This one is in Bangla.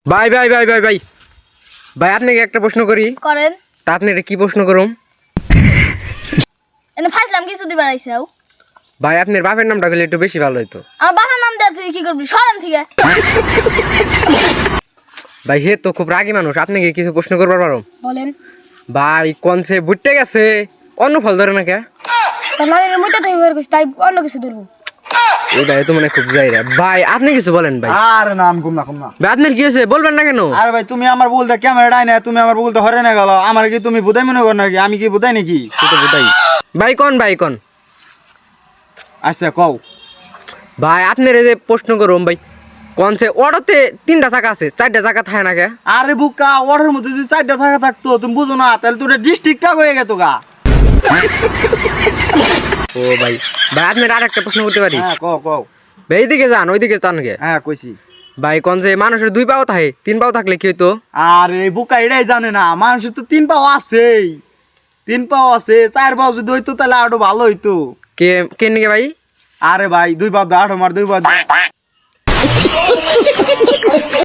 ভাই ভাই ভাই ভাই ভাই ভাই আপনাকে একটা প্রশ্ন করি। করেন। তা আপনি এটা কি প্রশ্ন করুম? এনে ফাইসলাম কিছু দিবার আইছাও। ভাই আপনার বাপের নামটা করলে একটু বেশি ভালো হইতো। আমার বাবার নাম দেয়া তুই কি করবি? সরেন থেকে। ভাই হে তো খুব রাগী মানুষ, আপনাকে কিছু প্রশ্ন করবার পারো? বলেন। ভাই কোন সে বুটতে গেছে অন্য ফল ধরে না কে? তোর নানির মুইটা থেকে বের করছিস তাই অন্য কিছু ধরবো। এই ভাই তো মানে খুব যাইরা। ভাই আপনি কিছু বলেন ভাই। আরে নাম কম না ভাই আপনার কি হয়েছে বলবেন না কেন? আরে ভাই তুমি আমার বলতে ক্যামেরা ডাই না, তুমি আমার বলতে হরে না গেল। আমার কি তুমি বুঝাই মনে কর নাকি? আমি কি বুঝাই নাকি? তুই তো বুঝাই। ভাই কোন আচ্ছা কও। ভাই আপনার এই যে প্রশ্ন করুম ভাই, কোন সে অটোতে 3টা চাকা আছে 4টা চাকা থাকে না কে? আরে বুকা ওয়াটার মধ্যে যদি 4টা থাকা থাকতো তুমি বুঝো না, তাহলে তোর ডিস্ট্রিক্টটা হয়ে গেত গা। ও ভাই ভাই আপনার আর একটা প্রশ্ন করতে পারি? হ্যাঁ কও কও। ভাই এইদিকে যান ওইদিকে যান কে? হ্যাঁ কইছি। ভাই কোন যে মানুষের 2 পাও থাকে 3 পাও থাকলে কি হইতো? আরে বুকা এটাই জানে না, মানুষের তো 3 পাও আছেই। 3 পাও আছে, 4 পাও যদি হইতো তাহলে আরো ভালো হইতো। কে কে নিকে ভাই? আরে ভাই 2 পাও দা, 8 মার 2 পাও।